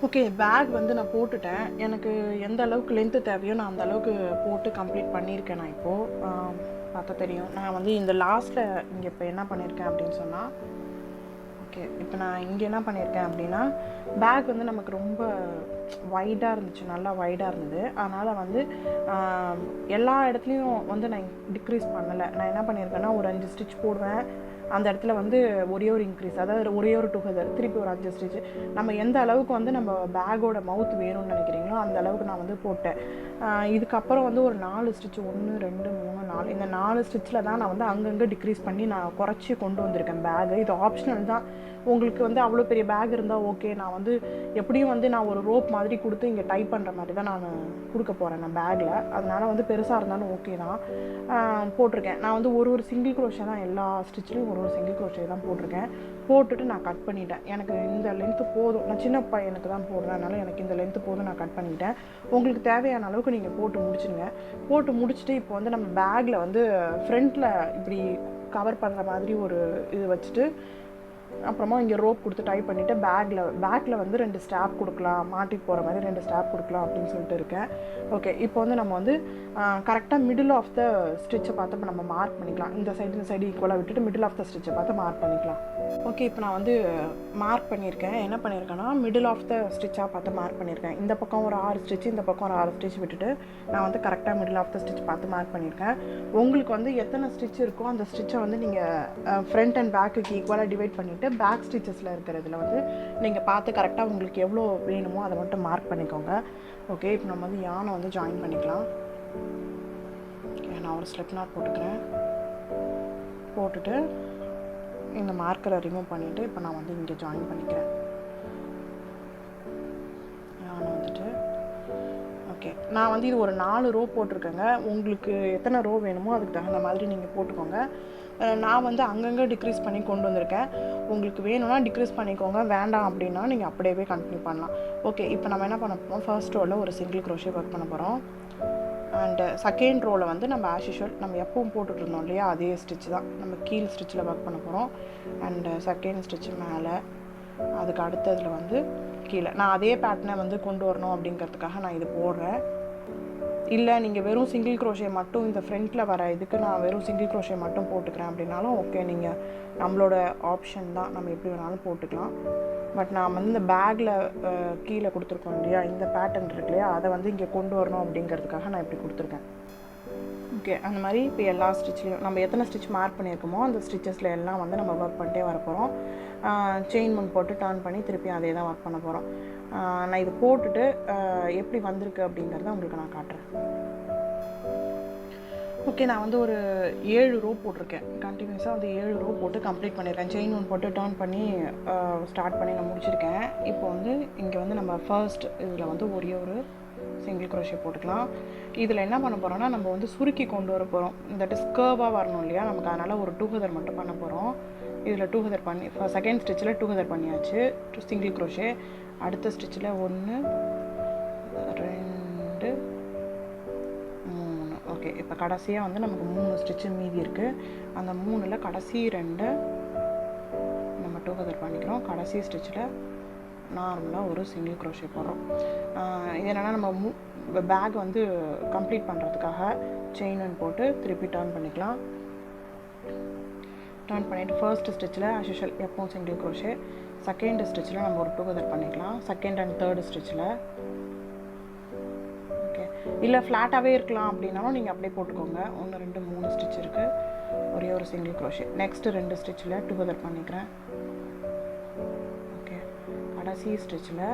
Okay, back வந்து நான் போட்டுட்டேன். எனக்கு எந்த அளவுக்கு லென்த்து தேவையோ நான் அந்த அளவுக்கு போட்டு கம்ப்ளீட் பண்ணியிருக்கேன். நான் இப்போது பார்த்தா தெரியும். நான் வந்து இந்த லாஸ்ட்டில் இங்கே இப்போ என்ன பண்ணியிருக்கேன் அப்படின்னு சொன்னால், ஓகே இப்போ நான் இங்கே என்ன பண்ணியிருக்கேன் அப்படின்னா, பேக் வந்து நமக்கு ரொம்ப வைடாக இருந்துச்சு, நல்லா வைடாக இருந்தது. அதனால் வந்து எல்லா இடத்துலையும் வந்து நான் டிக்ரீஸ் பண்ணலை. நான் என்ன பண்ணியிருக்கேன்னா, ஒரு 5 ஸ்டிச் போடுவேன். அந்த இடத்துல வந்து ஒரே ஒரு இன்க்ரீஸ், அதாவது ஒரே ஒரு டுகெதர், திருப்பி ஒரு 5 ஸ்டிச். நம்ம எந்த அளவுக்கு வந்து நம்ம பேக்கோட மவுத் வேணும்னு நினைக்கிறீங்களோ அந்த அளவுக்கு நான் வந்து போட்டேன். இதுக்கப்புறம் வந்து ஒரு 4 ஸ்டிச், 1 2 3 4, இந்த 4 ஸ்டிச்சில் தான் நான் வந்து அங்கங்கே டிக்ரீஸ் பண்ணி நான் குறைச்சி கொண்டு வந்திருக்கேன் பேகு. இது ஆப்ஷனல் தான். உங்களுக்கு வந்து அவ்வளோ பெரிய பேக் இருந்தால் ஓகே. நான் வந்து எப்படியும் வந்து நான் ஒரு ரோப் மாதிரி கொடுத்து இங்கே டைப் பண்ணுற மாதிரி தான் நான் கொடுக்க போகிறேன் நான் பேக்கில். அதனால் வந்து பெருசாக இருந்தாலும் ஓகே தான் போட்டிருக்கேன். நான் வந்து ஒரு சிங்கிள் குரோஷே தான் எல்லா ஸ்டிச்லேயும் ஒரு சிங்கிள் குரோஷே தான் போட்டிருக்கேன். போட்டுட்டு நான் கட் பண்ணிட்டேன். எனக்கு இந்த லென்த்து போதும், நான் சின்ன பையனுக்கு தான் போடுறேன், அதனால் எனக்கு இந்த லென்த்து போதும், நான் கட் பண்ணிட்டேன். உங்களுக்கு தேவையான அளவுக்கு நீங்கள் போட்டு முடிச்சுடுங்க. போட்டு முடிச்சுட்டு இப்போ வந்து நம்ம பேக்கில் வந்து ஃப்ரண்ட்டில் இப்படி கவர் பண்ணுற மாதிரி ஒரு இது வச்சுட்டு, அப்புறமா இங்கே ரோப் கொடுத்து டைப் பண்ணிவிட்டு பேக்கில் வந்து 2 ஸ்டாப் கொடுக்கலாம், மாட்டிட்டு போகிற மாதிரி 2 ஸ்டாப் கொடுக்கலாம் அப்படின்னு சொல்லிட்டு இருக்கேன். ஓகே, இப்போ வந்து நம்ம வந்து கரெக்டாக மிடில் ஆஃப் த ஸ்டிச்சை பார்த்து நம்ம மார்க் பண்ணிக்கலாம். இந்த சைடு ஈக்குவலாக விட்டுட்டு மிடில் ஆஃப் த ஸ்டிச்சை பார்த்து மார்க் பண்ணிக்கலாம். ஓகே, இப்போ நான் வந்து மார்க் பண்ணியிருக்கேன். என்ன பண்ணியிருக்கேன்னா, மிடில் ஆஃப் த ஸ்டிச்சாக பார்த்து மார்க் பண்ணியிருக்கேன். இந்த பக்கம் ஒரு 6 ஸ்டிச், இந்த பக்கம் ஒரு 6 ஸ்டிச் விட்டுட்டு நான் வந்து கரெக்டாக மிடில் ஆஃப் த ஸ்டிச் பார்த்து மார்க் பண்ணியிருக்கேன். உங்களுக்கு வந்து எத்தனை ஸ்டிச் இருக்கோ அந்த ஸ்டிச்சை வந்து நீங்கள் ஃப்ரண்ட் அண்ட் பேக்குக்கு ஈக்குவலாக டிவைட் பண்ணிவிட்டு பேக் ஸ்டிச்சஸில் இருக்கிறதுல வந்து நீங்கள் பார்த்து கரெக்டாக உங்களுக்கு எவ்வளோ வேணுமோ அதை மட்டும் மார்க் பண்ணிக்கோங்க. ஓகே, இப்போ நம்ம வந்து யானை வந்து ஜாயின் பண்ணிக்கலாம். ஓகே, நான் ஒரு ஸ்லிப் நாட் போட்டுக்கிறேன். போட்டுட்டு இந்த மார்க்கரை ரிமூவ் பண்ணிவிட்டு இப்போ நான் வந்து இங்கே ஜாயின் பண்ணிக்கிறேன். யானை வந்துட்டு ஓகே, நான் வந்து இது ஒரு 4 ரோ போட்டிருக்கேங்க. உங்களுக்கு எத்தனை ரோ வேணுமோ அதுக்கு தகுந்த மாதிரி நீங்கள் போட்டுக்கோங்க. நான் வந்து அங்கங்கே டிக்ரீஸ் பண்ணி கொண்டு வந்திருக்கேன். உங்களுக்கு வேணும்னா டிக்ரீஸ் பண்ணிக்கோங்க, வேண்டாம் அப்படின்னா நீங்கள் அப்படியே கண்டினியூ பண்ணலாம். ஓகே, இப்போ நம்ம என்ன பண்ண போகிறோம், ஃபர்ஸ்ட் ரோவில் ஒரு சிங்கிள் க்ரோஷே ஒர்க் பண்ண போகிறோம். அண்டு செகண்ட் ரோவில் வந்து நம்ம ஆஸ் யூஷுவல் நம்ம எப்பவும் போட்டுட்டு இருந்தோம் இல்லையா, அதே ஸ்டிச் தான் நம்ம கீழ் ஸ்டிச்சில் ஒர்க் பண்ண போகிறோம். அண்டு செகண்ட் ஸ்டிச்சு மேலே, அதுக்கு அடுத்ததில் வந்து கீழே. நான் அதே பேட்டர்னை வந்து கொண்டு வரணும் அப்படிங்கிறதுக்காக நான் இது போடுறேன். இல்லை நீங்கள் வெறும் சிங்கிள் க்ரோஷே மட்டும் இந்த ஃப்ரண்ட்டில் வர இதுக்கு நான் வெறும் சிங்கிள் க்ரோஷே மட்டும் போட்டுக்கிறேன் அப்படின்னாலும் ஓகே, நீங்கள் நம்மளோட ஆப்ஷன் தான், நம்ம எப்படி வேணாலும் போட்டுக்கலாம். பட் நான் வந்து இந்த பேக்கில் கீழே கொடுத்துருக்கோம் இல்லையா, இந்த பேட்டர்ன் இருக்கு இல்லையா, அதை வந்து இங்கே கொண்டு வரணும் அப்படிங்கிறதுக்காக நான் இப்படி கொடுத்துருக்கேன். ஓகே, அந்த மாதிரி இப்போ எல்லா ஸ்டிச்லேயும் நம்ம எத்தனை ஸ்டிச் மார்க் பண்ணியிருக்கோமோ அந்த ஸ்டிச்சஸில் எல்லாம் வந்து நம்ம ஒர்க் பண்ணிட்டே வர போகிறோம். செயின் முன் போட்டு டர்ன் பண்ணி திருப்பி அதே தான் ஒர்க் பண்ண போகிறோம். நான் இது போட்டுட்டு எப்படி வந்திருக்கு அப்படிங்கிறத உங்களுக்கு நான் காட்டுறேன். ஓகே, நான் வந்து ஒரு 7 ரோ போட்டிருக்கேன். கண்டினியூஸாக வந்து 7 ரோ போட்டு கம்ப்ளீட் பண்ணியிருக்கேன். செயின் ஒன் போட்டு டர்ன் பண்ணி ஸ்டார்ட் பண்ணி நான் முடிச்சிருக்கேன். இப்போ வந்து இங்கே வந்து நம்ம ஃபர்ஸ்ட் இதில் வந்து ஒரே ஒரு சிங்கிள் க்ரோஷே போட்டுக்கலாம். இதில் என்ன பண்ண போகிறோம்னா, நம்ம வந்து சுருக்கி கொண்டு வர போகிறோம். இந்த ஸ்கர்வாக வரணும் இல்லையா நமக்கு, அதனால் ஒரு 2 ஹெதர் மட்டும் பண்ண போகிறோம். இதில் 2 ஹெதர் பண்ணி செகண்ட் ஸ்டிச்சில் 2 ஹெதர் பண்ணியாச்சு, சிங்கிள் க்ரோஷே. அடுத்த ஸ்டிச்சில் 1 2 3. ஓகே, இப்போ கடைசியாக வந்து நமக்கு 3 ஸ்டிச்சு மீதி இருக்குது. அந்த 3ல் கடைசி 2 நம்ம 2 ஹெதர் பண்ணிக்கிறோம். கடைசி ஸ்டிச்சில் நார்மலாக ஒரு சிங்கிள் க்ரோஷே போடுறோம். இது என்னென்னா, நம்ம பேக் வந்து கம்ப்ளீட் பண்ணுறதுக்காக செயின் ஒன் போட்டு திருப்பி டர்ன் பண்ணிக்கலாம். டர்ன் பண்ணிவிட்டு ஃபர்ஸ்ட் ஸ்டிச்சில் ஆஸ் யூஷுவல் எப்பவும் சிங்கிள் க்ரோஷே. செகண்ட் ஸ்டிச்சில் நம்ம ஒரு 2 ஹெதர் பண்ணிக்கலாம், செகண்ட் அண்ட் தேர்டு ஸ்டிச்சில். ஓகே, இல்லை ஃப்ளாட்டாகவே இருக்கலாம் அப்படின்னாலும் நீங்கள் அப்படியே போட்டுக்கோங்க. 1 2 3 ஸ்டிச் இருக்குது, ஒரே ஒரு சிங்கிள் க்ரோஷே. நெக்ஸ்ட்டு 2 ஸ்டிச்சில் 2 ஹெதர் பண்ணிக்கிறேன். ஓகே, கடைசி ஸ்டிச்சில்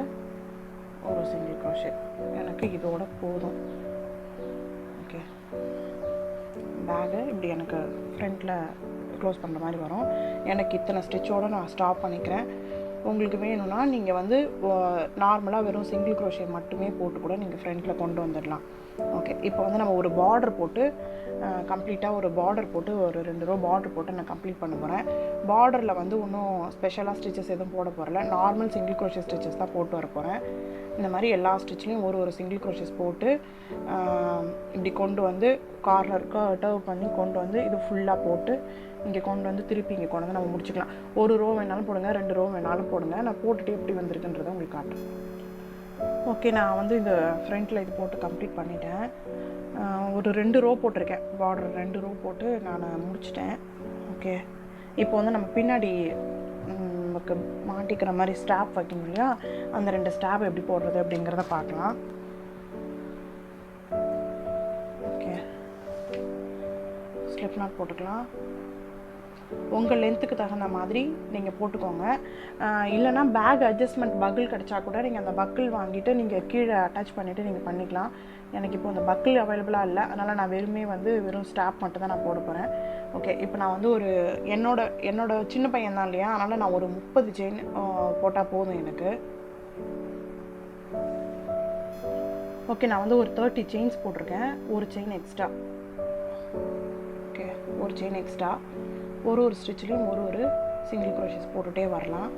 ஒரு சிங்கிள் க்ரோஷே. எனக்கு இதோட போதும். ஓகே, பேகு இப்படி எனக்கு ஃப்ரண்ட்டில் க்ளோஸ் பண்ணுற மாதிரி வரும். எனக்கு இத்தனை ஸ்டிச்சோடு நான் ஸ்டாப் பண்ணிக்கிறேன். உங்களுக்கு வேணும்னா நீங்கள் வந்து நார்மலாக வெறும் சிங்கிள் க்ரோஷே மட்டுமே போட்டு கூட நீங்கள் ஃப்ரண்ட்டில் கொண்டு வந்துடலாம். ஓகே, இப்போ வந்து நம்ம ஒரு பார்டர் போட்டு கம்ப்ளீட்டாக ஒரு பார்டர் போட்டு ஒரு 2 ரோ பார்டர் போட்டு நான் கம்ப்ளீட் பண்ண போகிறேன். பார்டரில் வந்து ஒன்றும் ஸ்பெஷலாக ஸ்டிச்சஸ் எதுவும் போட போகிறல, நார்மல் சிங்கிள் க்ரோஷே ஸ்டிச்சஸ் தான் போட்டு வர போகிறேன். இந்த மாதிரி எல்லா ஸ்டிச்லேயும் ஒரு சிங்கிள் க்ரோஷஸ் போட்டு இப்படி கொண்டு வந்து கார்னருக்கு டர்வ் பண்ணி கொண்டு வந்து இது ஃபுல்லாக போட்டு இங்கே கொண்டு வந்து திருப்பி இங்கே கொண்டு வந்து நம்ம முடிச்சுக்கலாம். ஒரு ரோ வேணாலும் போடுங்க, 2 ரோ வேணாலும் போடுங்க. நான் போட்டுட்டு எப்படி வந்திருக்குன்றதை உங்களுக்கு காட்டுறேன். ஓகே, நான் வந்து இந்த ஃப்ரண்ட்டில் இது போட்டு கம்ப்ளீட் பண்ணிட்டேன். ஒரு 2 ரோ போட்டிருக்கேன். பார்டர் 2 ரோ போட்டு நான் முடிச்சிட்டேன். ஓகே, இப்போ வந்து நம்ம பின்னாடி நமக்கு மாட்டிக்கிற மாதிரி ஸ்டாப் வைக்கணும் இல்லையா, அந்த 2 ஸ்டாப் எப்படி போடுறது அப்படிங்கிறத பார்க்கலாம். ஓகே, ஸ்லிப் நாட் போட்டுக்கலாம். உங்கள் லென்த்துக்கு தகுந்த மாதிரி நீங்கள் போட்டுக்கோங்க. இல்லைனா பேக் அட்ஜஸ்ட்மெண்ட் பக்கிள் கிடச்சா கூட நீங்கள் அந்த பக்கிள் வாங்கிட்டு நீங்கள் கீழே அட்டாச் பண்ணிவிட்டு நீங்கள் பண்ணிக்கலாம். எனக்கு இப்போ அந்த பக்கிள் அவைலபிளாக இல்லை, அதனால் நான் வெறும் ஸ்டாப் மட்டும் தான் நான் போட போகிறேன். ஓகே, இப்போ நான் வந்து ஒரு என்னோட சின்ன பையன் தான் இல்லையா, அதனால் நான் ஒரு 30 செயின் போட்டால் போதும் எனக்கு. ஓகே, நான் வந்து ஒரு 30 செயின்ஸ் போட்டிருக்கேன். ஒரு செயின் எக்ஸ்ட்ரா. ஓகே, ஒரு செயின் எக்ஸ்ட்ரா. ஒரு ஸ்டிச்லேயும் ஒரு சிங்கிள் க்ரோஷஸ் போட்டுகிட்டே வரலாம்.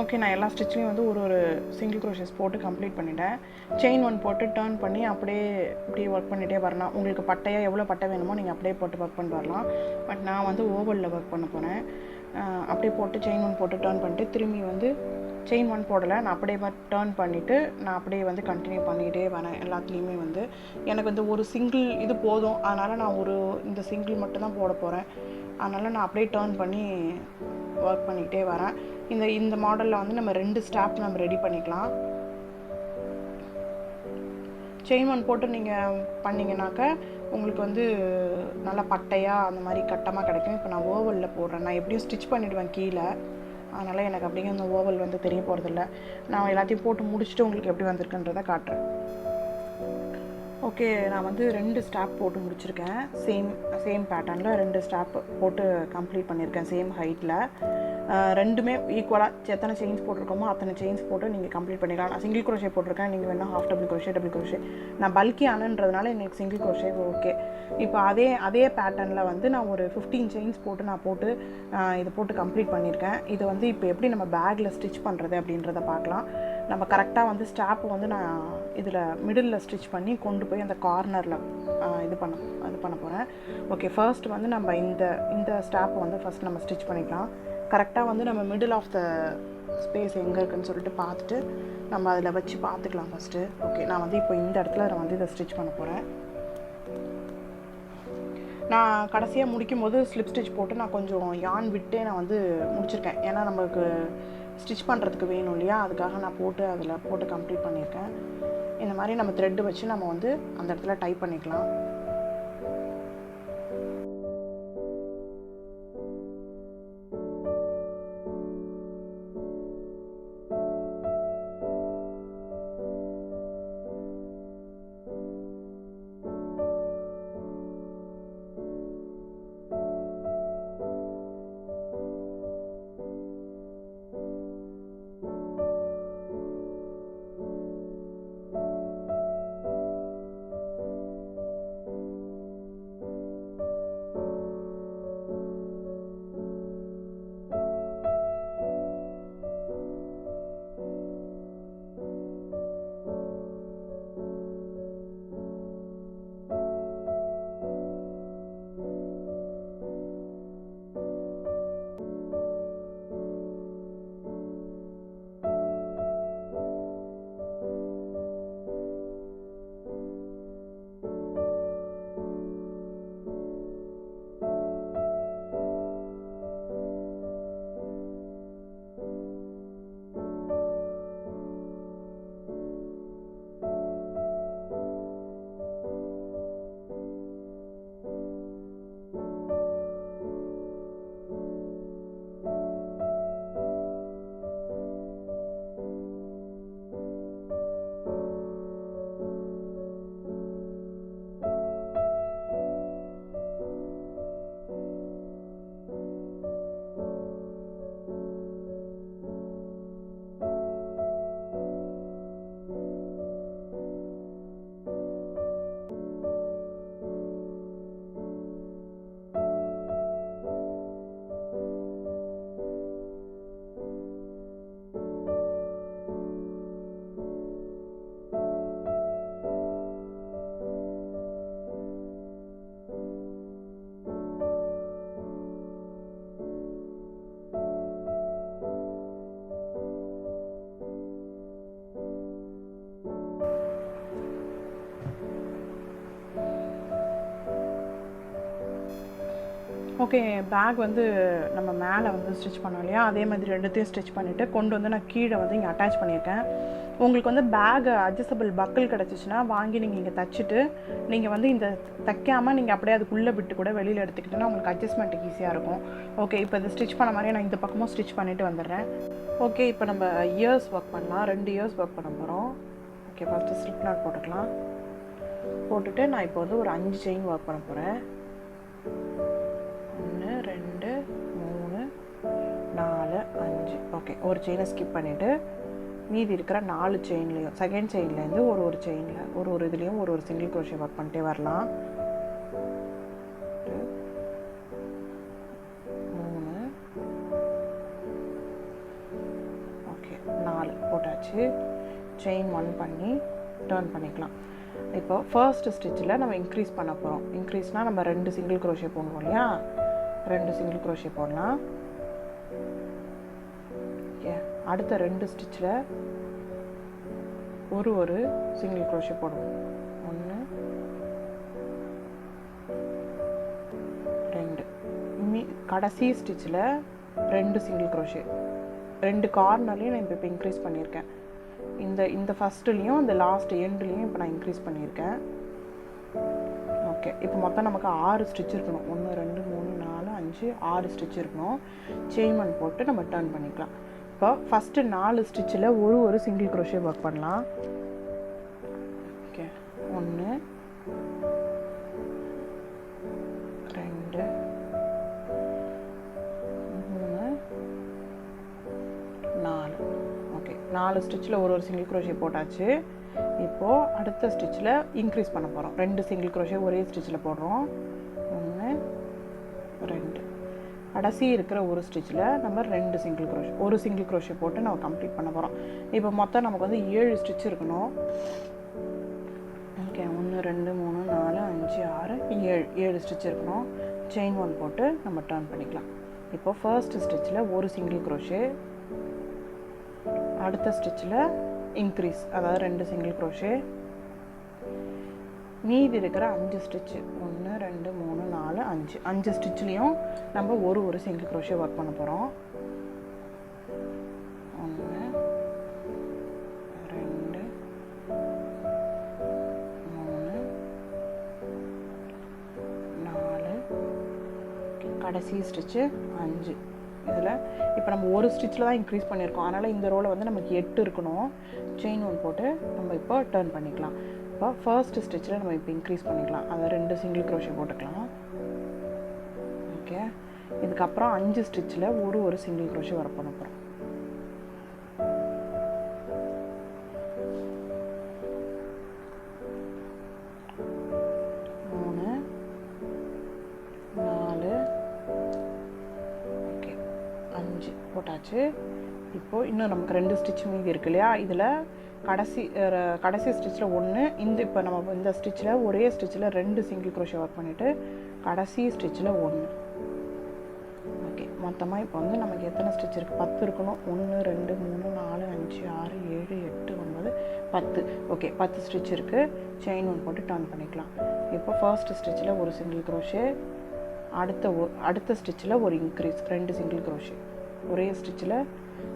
ஓகே, நான் எல்லா ஸ்டிச்லேயும் வந்து ஒரு சிங்கிள் க்ரோஷஸ் போட்டு கம்ப்ளீட் பண்ணிட்டேன். செயின் 1 போட்டு டர்ன் பண்ணி அப்படியே ஒர்க் பண்ணிகிட்டே வரலாம். உங்களுக்கு பட்டையாக எவ்வளோ பட்டை வேணுமோ நீங்கள் அப்படியே போட்டு ஒர்க் பண்ணிட்டு வரலாம். பட் நான் வந்து ஓவலில் ஒர்க் பண்ண போகிறேன். அப்படியே போட்டு செயின் 1 போட்டு டர்ன் பண்ணிட்டு திரும்பி வந்து செயின் 1 போடலை, நான் அப்படியே டர்ன் பண்ணிவிட்டு நான் அப்படியே வந்து கண்டினியூ பண்ணிக்கிட்டே வரேன். எல்லாத்துலேயுமே வந்து எனக்கு வந்து ஒரு சிங்கிள் இது போதும், அதனால் நான் இந்த சிங்கிள் மட்டும்தான் போட போகிறேன். அதனால் நான் அப்படியே டர்ன் பண்ணி ஒர்க் பண்ணிக்கிட்டே வரேன். இந்த மாடலில் வந்து நம்ம 2 ஸ்டாப் நம்ம ரெடி பண்ணிக்கலாம். செயின் 1 போட்டு நீங்கள் பண்ணிங்கனாக்க உங்களுக்கு வந்து நல்லா பட்டையாக அந்த மாதிரி கட்டமாக கிடைக்கும். இப்போ நான் ஓவலில் போடுறேன். நான் எப்படியும் ஸ்டிச் பண்ணிவிடுவேன் கீழே, அதனால் எனக்கு அப்படியே அந்த ஓவல் வந்து தெரிய போகிறதில்ல. நான் எல்லாத்தையும் போட்டு முடிச்சுட்டு உங்களுக்கு எப்படி வந்திருக்குன்றதை காட்டுறேன். ஓகே, நான் வந்து 2 ஸ்டாப் போட்டு முடிச்சிருக்கேன். சேம் பேட்டர்னில் 2 ஸ்டாப் போட்டு கம்ப்ளீட் பண்ணியிருக்கேன். சேம் ஹைட்டில் ரெண்டுமே ஈக்குவலாக எத்தனை செயின்ஸ் போட்டிருக்கோமோ அத்தனை செயின்ஸ் போட்டு நீங்கள் கம்ப்ளீட் பண்ணிக்கலாம். நான் சிங்கிள் க்ரோஷே போட்டிருக்கேன், நீங்கள் வேணால் ஹாஃப் டபுள் க்ரோஷே. நான் பல்கி ஆனன்றதுனால எனக்கு சிங்கிள் க்ரோஷே ஓகே. இப்போ அதே பேட்டர்னில் வந்து நான் ஒரு 15 செயின்ஸ் போட்டு இதை போட்டு கம்ப்ளீட் பண்ணியிருக்கேன். இது வந்து இப்போ எப்படி நம்ம பேக்கில் ஸ்டிச் பண்ணுறது அப்படின்றத பார்க்கலாம். நம்ம கரெக்டாக வந்து ஸ்டாப்பு வந்து நான் இதில் மிடில் ஸ்டிச் பண்ணி கொண்டு போய் அந்த கார்னரில் இது பண்ண போகிறேன். ஓகே, ஃபர்ஸ்ட் வந்து நம்ம இந்த ஸ்டாப்பை வந்து ஃபஸ்ட் நம்ம ஸ்டிச் பண்ணிக்கலாம். கரெக்டாக வந்து நம்ம மிடில் ஆஃப் த ஸ்பேஸ் எங்கே இருக்குதுன்னு சொல்லிட்டு பார்த்துட்டு நம்ம அதில் வச்சு பார்த்துக்கலாம் ஃபஸ்ட்டு. ஓகே, நான் வந்து இப்போ இந்த இடத்துல நான் வந்து இதை ஸ்டிச் பண்ண போகிறேன். நான் கடைசியாக முடிக்கும் போது ஸ்லிப் ஸ்டிச் போட்டு நான் கொஞ்சம் யான் விட்டே நான் வந்து முடிச்சிருக்கேன். ஏன்னா நம்மளுக்கு ஸ்டிச் பண்ணுறதுக்கு வேணும் இல்லையா, அதுக்காக நான் அதில் போட்டு கம்ப்ளீட் பண்ணியிருக்கேன். இந்த மாதிரி நம்ம த்ரெட்டு வச்சு நம்ம வந்து அந்த இடத்துல டைப் பண்ணிக்கலாம். ஓகே, பேக் வந்து நம்ம மேலே வந்து ஸ்டிச் பண்ணோம் இல்லையா, அதே மாதிரி ரெண்டுத்தையும் ஸ்டிச் பண்ணிவிட்டு கொண்டு வந்து நான் கீழே வந்து இங்கே அட்டாச் பண்ணியிருக்கேன். உங்களுக்கு வந்து பேக் அட்ஜஸ்டபிள் பக்கிள் கிடச்சிச்சின்னா வாங்கி நீங்கள் இங்கே தைச்சிட்டு நீங்கள் வந்து இந்த தைக்காமல் நீங்கள் அப்படியே அதுக்குள்ளே விட்டு கூட வெளியில் எடுத்துக்கிட்டோன்னா உங்களுக்கு அட்ஜஸ்ட்மெண்ட்டுக்கு ஈஸியாக இருக்கும். ஓகே, இப்போ இது ஸ்டிச் பண்ண மாதிரியே நான் இந்த பக்கமும் ஸ்டிச் பண்ணிவிட்டு வந்துடுறேன். ஓகே, இப்போ நம்ம இயர்ஸ் ஒர்க் பண்ணலாம். 2 இயர்ஸ் ஒர்க் பண்ண போகிறோம். ஓகே, ஃபஸ்ட்டு ஸ்லிப் நாட் போட்டுக்கலாம். போட்டுட்டு நான் இப்போ வந்து ஒரு 5 செயின் ஒர்க் பண்ண போகிறேன். 1 2 3 4 5. ஓகே, ஒரு செயினை ஸ்கிப் பண்ணிவிட்டு மீதி இருக்கிற 4 செயின்லேயும் செகண்ட் செயின்லேருந்து ஒரு செயினில் ஒரு இதுலேயும் ஒரு சிங்கிள் க்ரோஷே ஒர்க் பண்ணிட்டே வரலாம். 3 ஓகே 4 போட்டாச்சு. செயின் 1 பண்ணி டர்ன் பண்ணிக்கலாம். இப்போ ஃபர்ஸ்ட் ஸ்டிச்சில் நம்ம இன்க்ரீஸ் பண்ண போகிறோம். இன்க்ரீஸ்னால் நம்ம 2 சிங்கிள் க்ரோஷே போடணும் இல்லையா, 2 சிங்கிள் க்ரோஷே போடலாம். ஓகே, அடுத்த 2 ஸ்டிச்சில் ஒரு சிங்கிள் க்ரோஷே போடுவோம். 1 2. கடைசி ஸ்டிச்சில் 2 சிங்கிள் க்ரோஷே. 2 கார்னர்லேயும் நான் இப்போ இன்க்ரீஸ் பண்ணியிருக்கேன். இந்த ஃபஸ்ட்டுலேயும் இந்த லாஸ்ட் எண்ட்லேயும் இப்போ நான் இன்க்ரீஸ் பண்ணியிருக்கேன். ஓகே, இப்போ மொத்தம் நமக்கு 6 ஸ்டிச் இருக்கணும். 1 2 3 4 5 6 ஸ்டிச் இருக்கணும். செயின் 1 போட்டு நம்ம டர்ன் பண்ணிக்கலாம். இப்போ ஃபஸ்ட்டு 4 ஸ்டிச்சில் ஒரு சிங்கிள் க்ரோஷே ஒர்க் பண்ணலாம். ஓகே, 1 2 3 4. ஓகே, 4 ஸ்டிச்சில் ஒரு சிங்கிள் க்ரோஷே போட்டாச்சு. இப்போது அடுத்த ஸ்டிச்சில் இன்க்ரீஸ் பண்ண போகிறோம். 2 சிங்கிள் க்ரோஷே ஒரே ஸ்டிச்சில் போடுறோம். 1 2. கடைசி இருக்கிற ஒரு ஸ்டிச்சில் நம்ம 2 சிங்கிள் க்ரோஷே ஒரு சிங்கிள் க்ரோஷே போட்டு நம்ம கம்ப்ளீட் பண்ண போகிறோம். இப்போ மொத்தம் நமக்கு வந்து 7 ஸ்டிச் இருக்கணும். ஓகே, 1 2 3 4 5 6 7 ஸ்டிச் இருக்கணும். செயின் 1 போட்டு நம்ம டர்ன் பண்ணிக்கலாம். இப்போ ஃபர்ஸ்ட் ஸ்டிச்சில் ஒரு சிங்கிள் க்ரோஷே, அடுத்த ஸ்டிச்சில் இன்க்ரீஸ் அதாவது 2 சிங்கிள் க்ரோஷே, மீதி இருக்கிற 5 ஸ்டிச்சு 1 2 3 4 5 ஸ்டிச்லேயும் நம்ம ஒரு சிங்கிள் க்ரோஷே ஒர்க் பண்ண போகிறோம். 1 2 3 4 கடைசி ஸ்டிச்சு 5. இதில் இப்போ நம்ம ஒரு ஸ்டிச்சில் தான் இன்க்ரீஸ் பண்ணியிருக்கோம். அதனால் இந்த ரோவில் வந்து நமக்கு 8 இருக்கணும். செயின் 1 போட்டு நம்ம இப்போ டர்ன் பண்ணிக்கலாம். இப்போ ஃபர்ஸ்ட் ஸ்டிச்சில் நம்ம இப்போ இன்க்ரீஸ் பண்ணிக்கலாம். அதை 2 சிங்கிள் க்ரோஷே போட்டுக்கலாம். ஓகே, இதுக்கப்புறம் 5 ஸ்டிச்சில் ஒரு சிங்கிள் க்ரோஷே ஒர்க் பண்ண போகிறோம். போட்டாச்சு. இப்போது இன்னும் நமக்கு 2 ஸ்டிச் மீதி இருக்கு இல்லையா, இதில் கடைசி ஸ்டிச்சில் 1 இப்போ நம்ம இந்த ஸ்டிச்சில் ஒரே ஸ்டிச்சில் 2 சிங்கிள் க்ரோஷே ஒர்க் பண்ணிவிட்டு கடைசி ஸ்டிச்சில் 1. ஓகே, மொத்தமாக இப்போ வந்து நமக்கு எத்தனை ஸ்டிச் இருக்குது? 10 இருக்கணும். 1 2 3 4 5 6 7 8 9 10. ஓகே, 10 ஸ்டிச் இருக்குது. செயின் 1 போட்டு டர்ன் பண்ணிக்கலாம். இப்போ ஃபர்ஸ்ட் ஸ்டிச்சில் ஒரு சிங்கிள் க்ரோஷே, அடுத்த ஸ்டிச்சில் ஒரு இன்க்ரீஸ் 2 சிங்கிள் க்ரோஷே, ஒரே ஸ்டிச்சில்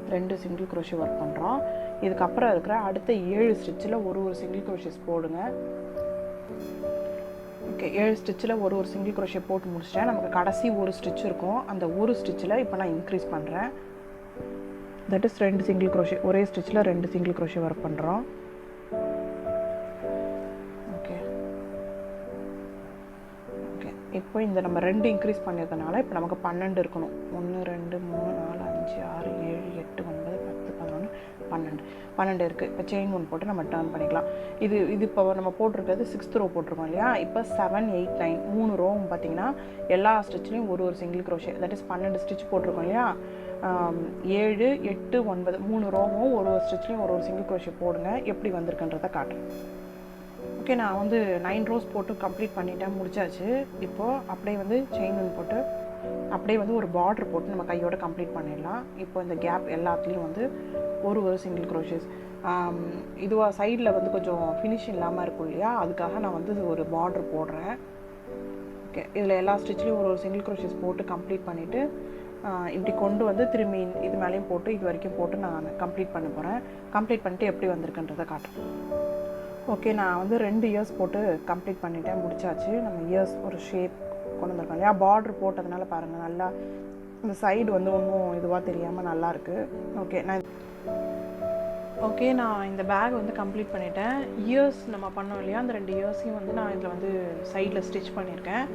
2 சிங்கிள் க்ரோஷே ஒர்க் பண்ணுறோம். இதுக்கப்புறம் இருக்கிற அடுத்த 7 ஸ்டிச்சில் ஒரு சிங்கிள் க்ரோஷேஸ் போடுங்க. ஓகே, 7 ஸ்டிச்சில் ஒரு சிங்கிள் க்ரோஷே போட்டு முடிச்சிட்டேன். நமக்கு கடைசி ஒரு ஸ்டிச் இருக்கும். அந்த ஒரு ஸ்டிச்சில் இப்போ நான் இன்க்ரீஸ் பண்ணுறேன். தட் இஸ் 2 சிங்கிள் க்ரோஷே, ஒரே ஸ்டிச்சில் 2 சிங்கிள் க்ரோஷே ஒர்க் பண்ணுறோம். இப்போ இந்த நம்ம 2 இன்க்ரீஸ் பண்ணியிருக்கனால இப்போ நமக்கு 12 இருக்கணும். 1 2 3 4 5 6 7 8 9 10 11 12 இருக்குது. இப்போ செயின் 1 போட்டு நம்ம டர்ன் பண்ணிக்கலாம். இது இப்போ நம்ம போட்டிருக்கிறது 6th ரோ போட்டிருக்கோம் இல்லையா. இப்போ 7 8 9 3 ரோவும் பார்த்தீங்கன்னா எல்லா ஸ்டிச்லேயும் ஒரு single crochet, that is 12 stitch போட்டிருக்கோம் இல்லையா. 7 8 9 3 ரோவும் ஒரு ஸ்டிச்லேயும் ஒரு சிங்கிள் க்ரோஷே போடுங்க. எப்படி வந்திருக்குன்றதை காட்டுறேன். ஓகே, நான் வந்து 9 ரோஸ் போட்டு கம்ப்ளீட் பண்ணிட்டேன், முடிச்சாச்சு. இப்போது அப்படியே வந்து செயின் 1 போட்டு அப்படியே வந்து ஒரு பார்டர் போட்டு நம்ம கையோட கம்ப்ளீட் பண்ணிடலாம். இப்போ இந்த கேப் எல்லாத்துலேயும் வந்து ஒரு சிங்கிள் க்ரோஷேஸ். இதுவாக சைடில் வந்து கொஞ்சம் ஃபினிஷ் இல்லாமல் இருக்கும் இல்லையா, அதுக்காக நான் வந்து ஒரு பார்டர் போடுறேன். ஓகே, இதில் எல்லா ஸ்டிச்லேயும் ஒரு சிங்கிள் க்ரோஷஸ் போட்டு கம்ப்ளீட் பண்ணிவிட்டு இப்படி கொண்டு வந்து திரும்பி இது மேலேயும் போட்டு இது வரைக்கும் போட்டு நான் கம்ப்ளீட் பண்ண போகிறேன். கம்ப்ளீட் பண்ணிட்டு எப்படி வந்திருக்குன்றதை காட்டுறேன். ஓகே, நான் வந்து 2 இயர்ஸ் போட்டு கம்ப்ளீட் பண்ணிட்டேன், முடிச்சாச்சு. நம்ம இயர்ஸ் ஒரு ஷேப் கொண்டு வந்திருக்கோம் இல்லையா, பார்டர் போட்டதுனால பாருங்கள் நல்லா இந்த சைடு வந்து ஒன்றும் இதுவாக தெரியாமல் நல்லாயிருக்கு. ஓகே, நான் இந்த பேக் வந்து கம்ப்ளீட் பண்ணிட்டேன். இயர்ஸ் நம்ம பண்ணோம் இல்லையா, அந்த 2 இயர்ஸையும் வந்து நான் இதில் வந்து சைடில் ஸ்டிச் பண்ணியிருக்கேன்.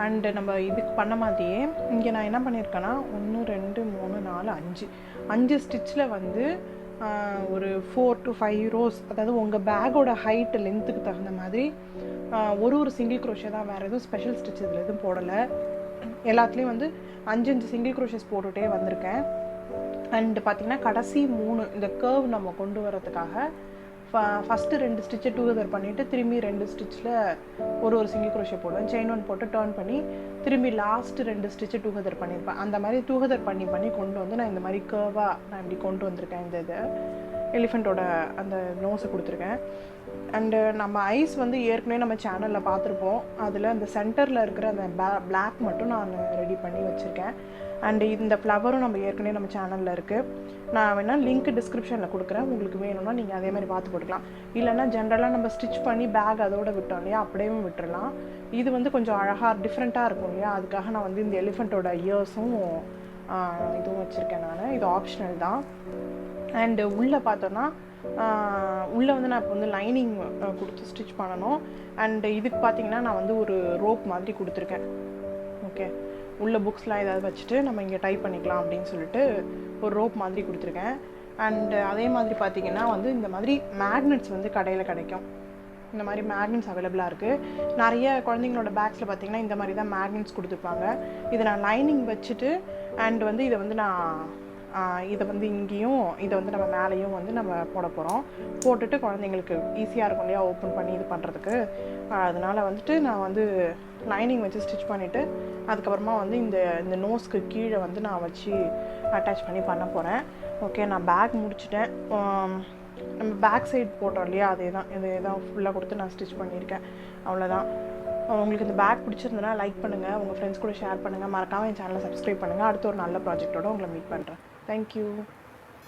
அண்டு நம்ம இதுக்கு பண்ண மாதிரியே இங்கே நான் என்ன பண்ணியிருக்கேன்னா 1 2 3 4 5 ஸ்டிச்சில் வந்து ஒரு 4 to 5 rows, அதாவது உங்கள் பேக்கோட ஹைட்டு லென்த்துக்கு தகுந்த மாதிரி ஒரு சிங்கிள் க்ரோஷே தான், வேறு எதுவும் ஸ்பெஷல் ஸ்டிச் இதில் எதுவும் போடலை. எல்லாத்துலேயும் வந்து 5 சிங்கிள் க்ரோஷஸ் போட்டுகிட்டே வந்திருக்கேன். அண்டு பார்த்திங்கன்னா கடைசி 3 இந்த கர்வ் நம்ம கொண்டு வரதுக்காக ஃபஸ்ட்டு 2 ஸ்டிச்சை டூகெதர் பண்ணிவிட்டு திரும்பி 2 ஸ்டிச்சில் ஒரு சிங்கிள் க்ரோஷே போடுவேன். செயின் 1 போட்டு டர்ன் பண்ணி திரும்பி லாஸ்ட்டு 2 ஸ்டிச்சை டூகெதர் பண்ணியிருப்பேன். அந்த மாதிரி டூகெதர் பண்ணி கொண்டு வந்து நான் இந்த மாதிரி கர்வாக நான் இப்படி கொண்டு வந்திருக்கேன். இந்த எலிஃபெண்ட்டோட அந்த நோஸை கொடுத்துருக்கேன். அண்டு நம்ம ஐஸ் வந்து ஏற்கனவே நம்ம சேனலில் பார்த்துருப்போம். அதில் அந்த சென்டரில் இருக்கிற அந்த பிளாக் மட்டும் நான் ரெடி பண்ணி வச்சுருக்கேன். அண்டு இந்த ஃப்ளவரும் நம்ம ஏற்கனவே நம்ம சேனலில் இருக்குது. நான் வேணால் லிங்க் டிஸ்கிரிப்ஷனில் கொடுக்குறேன், உங்களுக்கு வேணும்னா நீங்கள் அதே மாதிரி பார்த்து போட்டுக்கலாம். இல்லைன்னா ஜென்ரலாக நம்ம ஸ்டிச் பண்ணி பேக் அதோடு விட்டோம் இல்லையா, அப்படியே விட்டுறலாம். இது வந்து கொஞ்சம் அழகாக டிஃப்ரெண்ட்டாக இருக்கும் இல்லையா, அதுக்காக நான் வந்து இந்த எலிஃபெண்ட்டோட இயர்ஸும் இதுவும் வச்சுருக்கேன். நான் இது ஆப்ஷனல் தான். அண்டு உள்ளே பார்த்தோன்னா உள்ளே வந்து நான் இப்போ வந்து லைனிங் கொடுத்து ஸ்டிச் பண்ணணும். அண்டு இதுக்கு பார்த்திங்கன்னா நான் வந்து ஒரு ரோப் மாதிரி கொடுத்துருக்கேன். ஓகே, உள்ள புக்ஸ்லாம் ஏதாவது வச்சுட்டு நம்ம இங்கே டைப் பண்ணிக்கலாம் அப்படின்னு சொல்லிட்டு ஒரு ரோப் மாதிரி கொடுத்துருக்கேன். அண்டு அதே மாதிரி பார்த்திங்கன்னா வந்து இந்த மாதிரி மேக்னெட்ஸ் வந்து கடையில் கிடைக்கும். இந்த மாதிரி மேக்னெட்ஸ் அவைலபிளாக இருக்குது. நிறைய குழந்தைங்களோட பேக்ஸில் பார்த்திங்கன்னா இந்த மாதிரி தான் மேக்னெட்ஸ் கொடுத்துருப்பாங்க. இதை நான் லைனிங் வச்சுட்டு அண்டு வந்து இதை வந்து இதை வந்து இங்கேயும் இதை வந்து நம்ம மேலேயும் வந்து நம்ம போட போகிறோம். போட்டுட்டு குழந்தைங்களுக்கு ஈஸியாக இருக்கும் இல்லையா ஓப்பன் பண்ணி இது பண்ணுறதுக்கு. அதனால் வந்துட்டு நான் வந்து லைனிங் வச்சு ஸ்டிச் பண்ணிவிட்டு அதுக்கப்புறமா வந்து இந்த நோஸ்க்கு கீழே வந்து நான் வச்சு அட்டாச் பண்ணி பண்ண போகிறேன். ஓகே, நான் பேக் முடிச்சிட்டேன். நம்ம பேக் சைடு போட்டோம் இல்லையா, இதே தான் ஃபுல்லாக கொடுத்து நான் ஸ்டிச் பண்ணியிருக்கேன். அவ்வளோதான். உங்களுக்கு இந்த பேக் பிடிச்சிருந்தனா லைக் பண்ணுங்கள், உங்கள் ஃப்ரெண்ட்ஸ் கூட ஷேர் பண்ணுங்கள், மறக்காமல் என் சேனலை சப்ஸ்கிரைப் பண்ணுங்கள். அடுத்து ஒரு நல்ல ப்ராஜெக்டோடு உங்களை மீட் பண்ணுறேன். தேங்க்யூ.